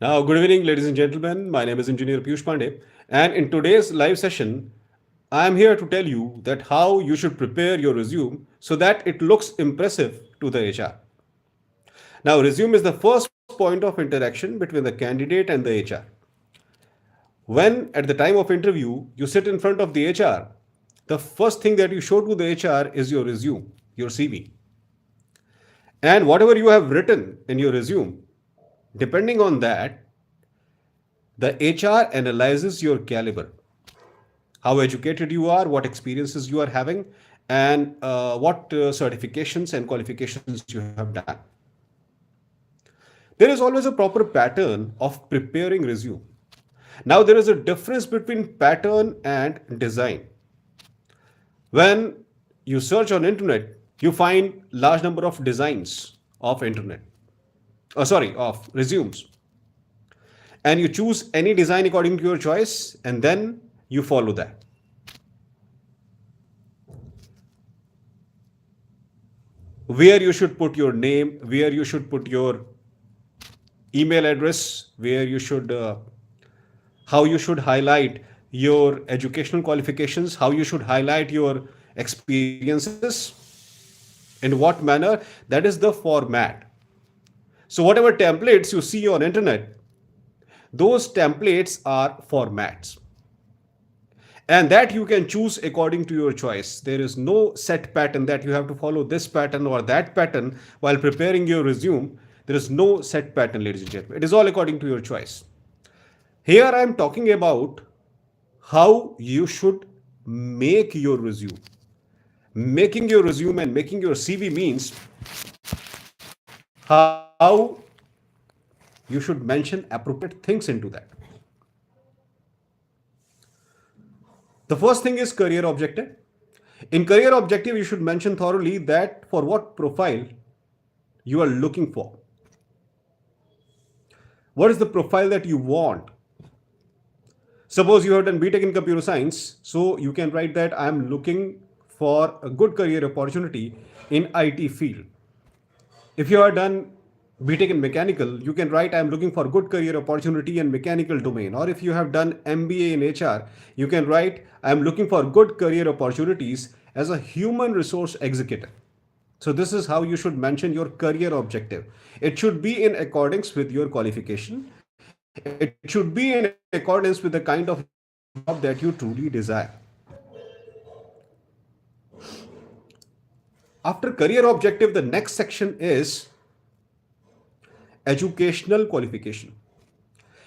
Now, good evening, ladies and gentlemen. My name is Engineer Piyush Pandey, and in today's live session, I am here to tell you that how you should prepare your resume so that it looks impressive to the HR. Now, resume is the first point of interaction between the candidate and the HR. When at the time of interview you sit in front of the HR, the first thing that you show to the HR is your resume, your CV. And whatever you have written in your resume, depending on that, the HR analyzes your caliber, how educated you are, what experiences you are having, and what certifications and qualifications you have done. There is always a proper pattern of preparing resume. Now there is a difference between pattern and design. When you search on internet, you find large number of designs of internet. Of resumes, and you choose any design according to your choice, and then you follow that. Where you should put your name, where you should put your email address, where you should how you should highlight your educational qualifications, how you should highlight your experiences, in what manner, that is the format. So whatever templates you see on internet, those templates are formats, and that you can choose according to your choice. There is no set pattern that you have to follow this pattern or that pattern while preparing your resume. There is no set pattern, ladies and gentlemen. It is all according to your choice. Here I am talking about how you should make your resume. Making your resume and making your CV means how you should mention appropriate things into that. The first thing is career objective. In career objective, you should mention thoroughly that for what profile you are looking for. What is the profile that you want? Suppose you have done B.Tech in computer science, so you can write that I am looking for a good career opportunity in IT field. If you are done B.Tech in mechanical, you can write I am looking for good career opportunity in mechanical domain. Or if you have done MBA in HR, you can write I am looking for good career opportunities as a human resource executive. So this is how you should mention your career objective. It should be in accordance with your qualification. It should be in accordance with the kind of job that you truly desire. After career objective, the next section is educational qualification.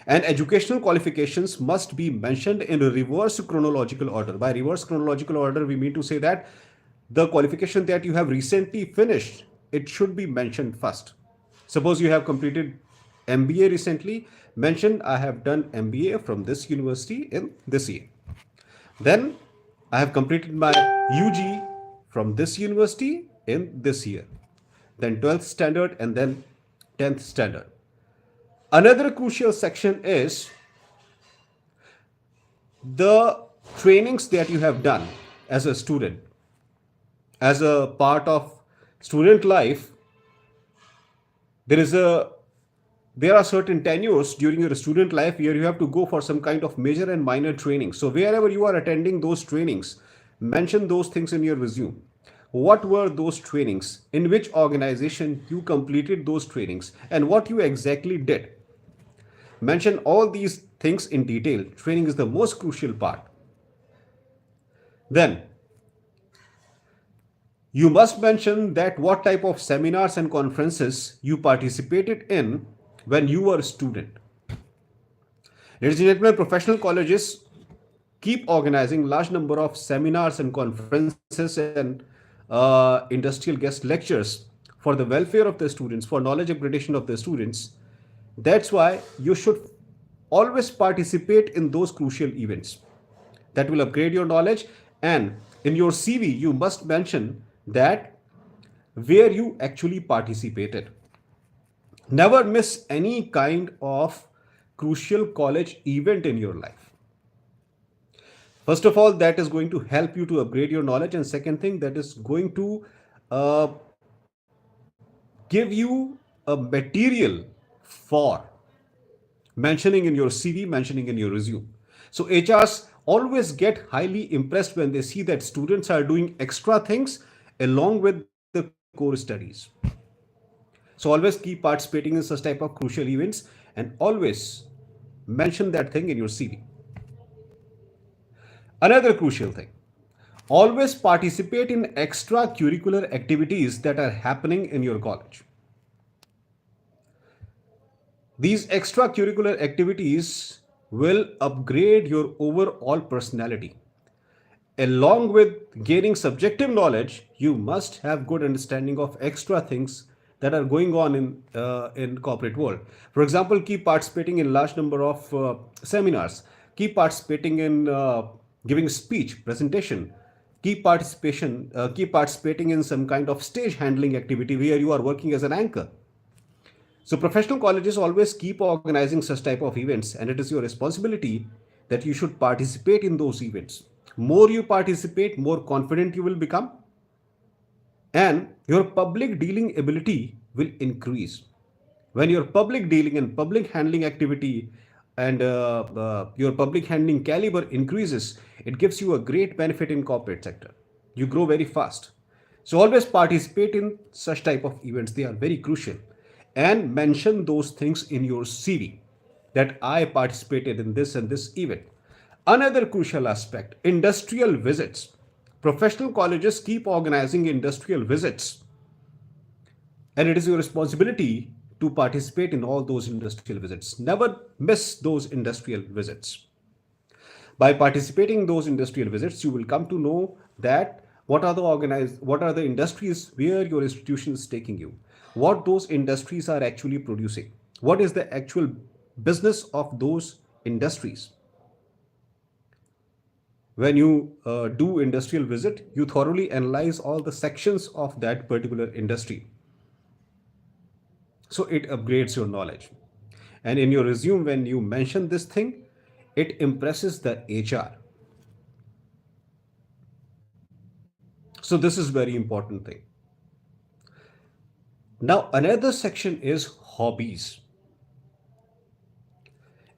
And educational qualifications must be mentioned in a reverse chronological order. By reverse chronological order, we mean to say that the qualification that you have recently finished, it should be mentioned first. Suppose you have completed MBA recently, mention I have done MBA from this university in this year. Then I have completed my UG from this university in this year. Then 12th standard and then 10th standard. Another crucial section is the trainings that you have done as a student. As a part of student life, there are certain tenures during your student life where you have to go for some kind of major and minor training. So wherever you are attending those trainings, mention those things in your resume. What were those trainings? In which organization you completed those trainings and what you exactly did? Mention all these things in detail. Training is the most crucial part. Then you must mention that what type of seminars and conferences you participated in when you were a student. Ladies and gentlemen, professional colleges keep organizing large number of seminars and conferences and industrial guest lectures for the welfare of the students, for knowledge upgradation of the students. That's why you should always participate in those crucial events that will upgrade your knowledge. And in your CV, you must mention that where you actually participated. Never miss any kind of crucial college event in your life. First of all, that is going to help you to upgrade your knowledge, and second thing, that is going to uh, give you a material for mentioning in your CV, mentioning in your resume. So HRs always get highly impressed when they see that students are doing extra things along with the core studies. So always keep participating in such type of crucial events and always mention that thing in your CV. Another crucial thing, always participate in extracurricular activities that are happening in your college. These extracurricular activities will upgrade your overall personality. Along with gaining subjective knowledge, you must have good understanding of extra things that are going on in corporate world. For example, keep participating in large number of seminars. Keep participating in giving speech, presentation. Keep participating in some kind of stage handling activity where you are working as an anchor. So professional colleges always keep organizing such type of events, and it is your responsibility that you should participate in those events. More you participate, more confident you will become, and your public dealing ability will increase. When your public dealing and public handling activity and your public handling caliber increases, it gives you a great benefit in corporate sector. You grow very fast. So always participate in such type of events. They are very crucial, and mention those things in your CV that I participated in this and this event. Another crucial aspect, industrial visits. Professional colleges keep organizing industrial visits, and it is your responsibility to participate in all those industrial visits. Never miss those industrial visits. By participating in those industrial visits, you will come to know that what are the industries where your institution is taking you, what those industries are actually producing, what is the actual business of those industries. When you do industrial visit, you thoroughly analyze all the sections of that particular industry, so it upgrades your knowledge. And in your resume, when you mention this thing, it impresses the HR. So this is very important thing. Now another section is hobbies.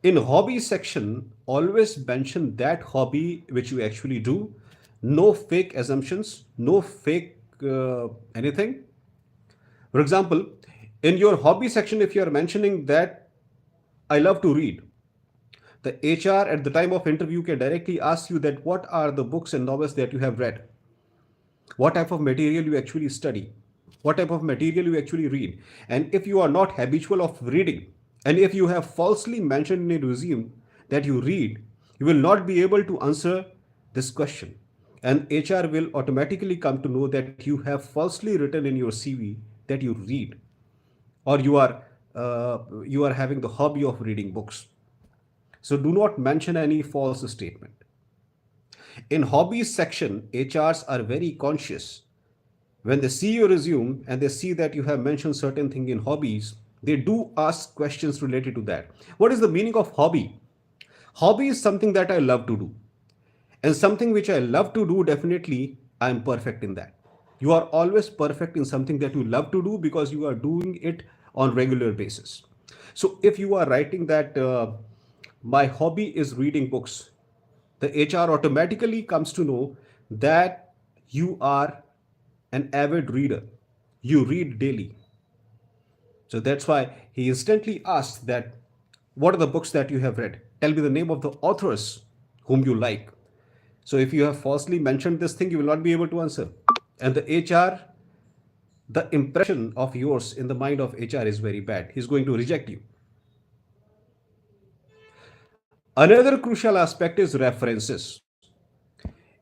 In hobby section, always mention that hobby which you actually do. No fake assumptions, no fake anything. For example, in your hobby section, if you are mentioning that I love to read, the HR at the time of interview can directly ask you that what are the books and novels that you have read, what type of material you actually study, what type of material you actually read. And if you are not habitual of reading, and if you have falsely mentioned in a resume that you read, you will not be able to answer this question. And HR will automatically come to know that you have falsely written in your CV that you read, or you are having the hobby of reading books. So do not mention any false statement. In hobbies section, HRs are very conscious. When they see your resume and they see that you have mentioned certain thing in hobbies, they do ask questions related to that. What is the meaning of hobby? Hobby is something that I love to do. And something which I love to do, definitely I am perfect in that. You are always perfect in something that you love to do because you are doing it on regular basis. So if you are writing that my hobby is reading books, the HR automatically comes to know that you are an avid reader. You read daily. So that's why he instantly asks that what are the books that you have read? Tell me the name of the authors whom you like. So if you have falsely mentioned this thing, you will not be able to answer. And the HR, the impression of yours in the mind of HR is very bad. He's going to reject you. Another crucial aspect is references.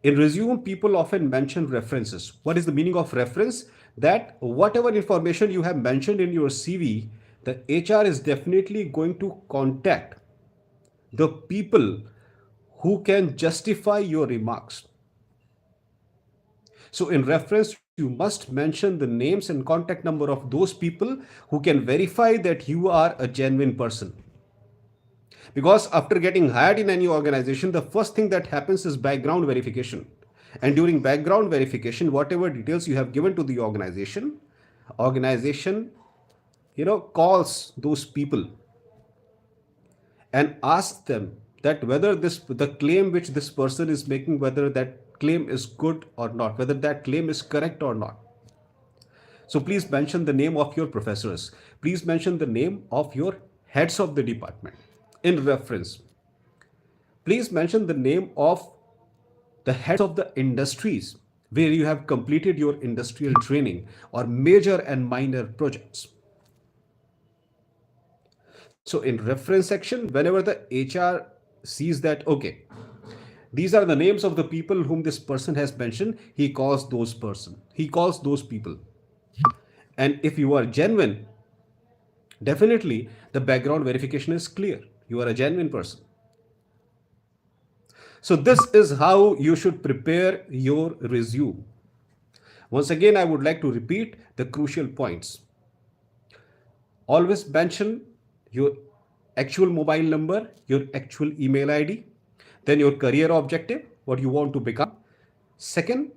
In resume, people often mention references. What is the meaning of reference? That whatever information you have mentioned in your CV, the HR is definitely going to contact the people who can justify your remarks. So, in reference, you must mention the names and contact number of those people who can verify that you are a genuine person. Because after getting hired in any organization, the first thing that happens is background verification. And during background verification, whatever details you have given to the organization calls those people and ask them that whether this the claim which this person is making, whether that claim is good or not, whether that claim is correct or not. So please mention the name of your professors, please mention the name of your heads of the department in reference, please mention the name of the heads of the industries where you have completed your industrial training or major and minor projects. So in reference section, whenever the HR sees that, okay, these are the names of the people whom this person has mentioned, he calls those people. And if you are genuine, definitely the background verification is clear. You are a genuine person. So this is how you should prepare your resume. Once again, I would like to repeat the crucial points. Always mention your actual mobile number, your actual email ID, then your career objective, what you want to become. Second,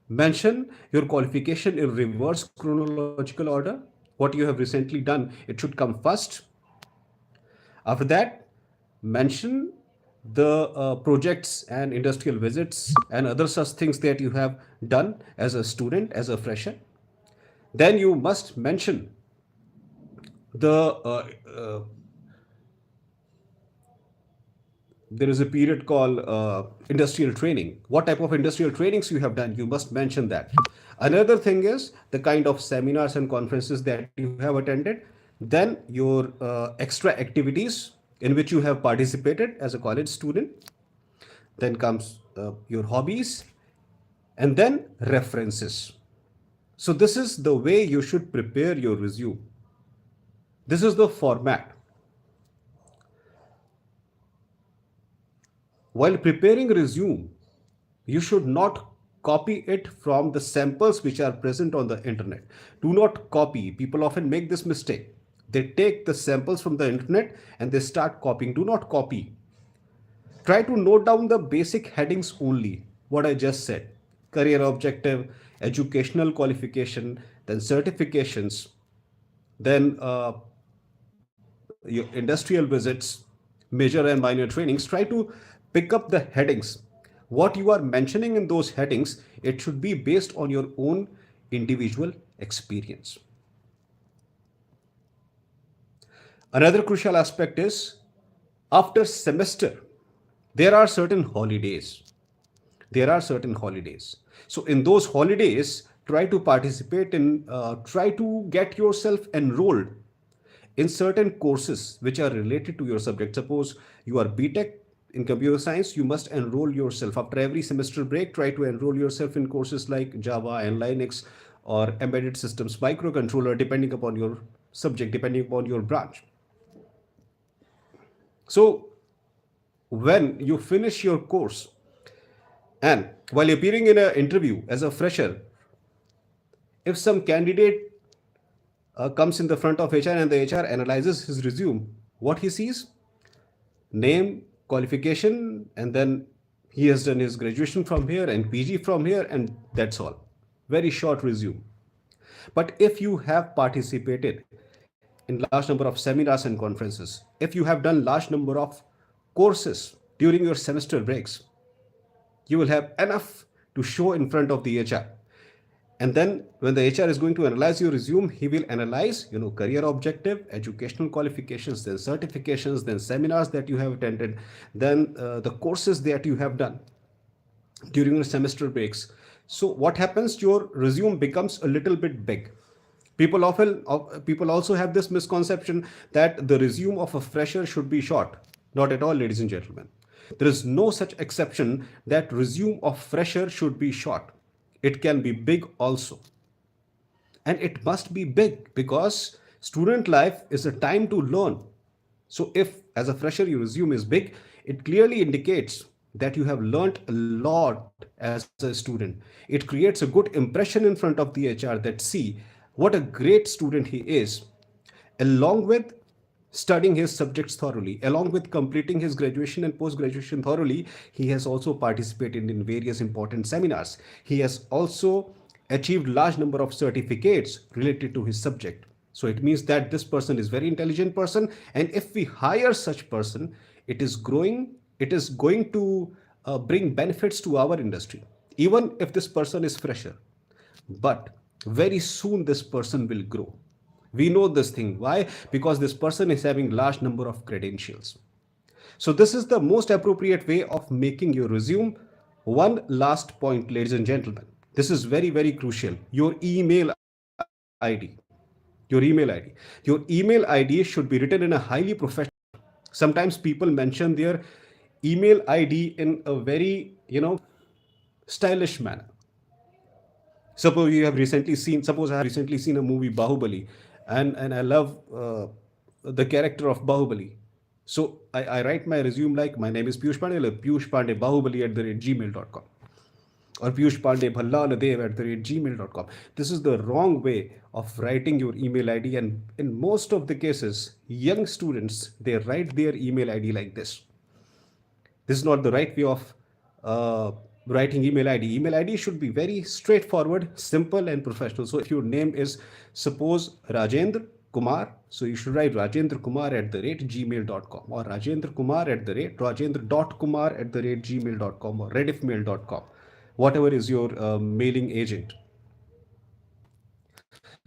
mention your qualification in reverse chronological order. What you have recently done, it should come first. After that, mention the projects and industrial visits and other such things that you have done as a student, as a fresher. Then you must mention the there is a period called industrial training. What type of industrial trainings you have done, you must mention that. Another thing is the kind of seminars and conferences that you have attended. Then your extra activities in which you have participated as a college student. Then comes your hobbies, and then references. So this is the way you should prepare your resume. This is the format. While preparing resume, you should not copy it from the samples which are present on the internet. Do not copy. People often make this mistake. They take the samples from the internet and they start copying. Do not copy. Try to note down the basic headings only, what I just said. Career objective, educational qualification, then certifications, then your industrial visits, major and minor trainings. Try to pick up the headings. What you are mentioning in those headings, it should be based on your own individual experience. Another crucial aspect is after semester, there are certain holidays. There are certain holidays. So in those holidays, try to participate in, try to get yourself enrolled in certain courses which are related to your subject. Suppose you are B.Tech in computer science, you must enroll yourself. After every semester break, try to enroll yourself in courses like Java and Linux or embedded systems, microcontroller, depending upon your subject, depending upon your branch. So when you finish your course and while appearing in an interview as a fresher, if some candidate comes in the front of HR and the HR analyzes his resume, what he sees? Name, qualification, and then he has done his graduation from here and PG from here, and that's all. Very short resume. But if you have participated in large number of seminars and conferences, if you have done large number of courses during your semester breaks, you will have enough to show in front of the HR. And then when the HR is going to analyze your resume, he will analyze, career objective, educational qualifications, then certifications, then seminars that you have attended, then the courses that you have done during the semester breaks. So what happens? Your resume becomes a little bit big. People also have this misconception that the resume of a fresher should be short. Not at all, ladies and gentlemen. There is no such exception that resume of fresher should be short. It can be big also. And it must be big because student life is a time to learn. So if as a fresher your resume is big, it clearly indicates that you have learned a lot as a student. It creates a good impression in front of the HR that see what a great student he is, along with studying his subjects thoroughly, along with completing his graduation and post-graduation thoroughly. He has also participated in various important seminars. He has also achieved large number of certificates related to his subject. So it means that this person is very intelligent person, and if we hire such person, it is going to bring benefits to our industry, even if this person is fresher. But very soon this person will grow. We know this thing. Why? Because this person is having large number of credentials. So this is the most appropriate way of making your resume. One last point, ladies and gentlemen. This is very, very crucial. Your email ID. Your email ID. Your email ID should be written in a highly professional. Sometimes people mention their email ID in a very, stylish manner. Suppose I have recently seen a movie Bahubali, and I love the character of Bahubali. So I write my resume like, my name is Piyush Pandey, like Piyush Pandey Bahubali at the rate gmail.com, or Piyush Pandey Bhallaladev at the rate gmail.com. This is the wrong way of writing your email ID, and in most of the cases, young students, they write their email ID like this. This is not the right way of uh, writing email ID. Email ID should be very straightforward, simple, and professional. So if your name is, suppose, Rajendra Kumar, so you should write Rajendra Kumar at the rate gmail.com, or Rajendra Kumar at the rate Rajendra.Kumar at the rate gmail.com, or redifmail.com, whatever is your mailing agent.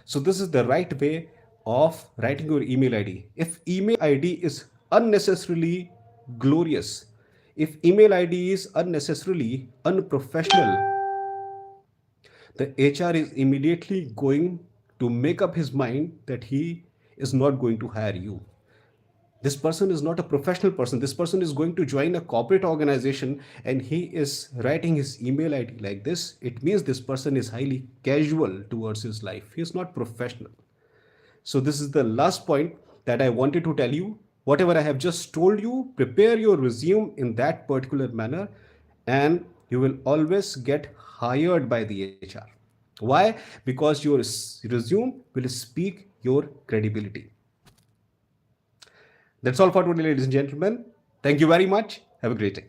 So this is the right way of writing your email ID. If email ID is unnecessarily glorious, if email ID is unnecessarily unprofessional, the HR is immediately going to make up his mind that he is not going to hire you. This person is not a professional person. This person is going to join a corporate organization and he is writing his email ID like this. It means this person is highly casual towards his life. He is not professional. So this is the last point that I wanted to tell you. Whatever I have just told you, prepare your resume in that particular manner and you will always get hired by the HR. Why? Because your resume will speak your credibility. That's all for today, ladies and gentlemen. Thank you very much. Have a great day.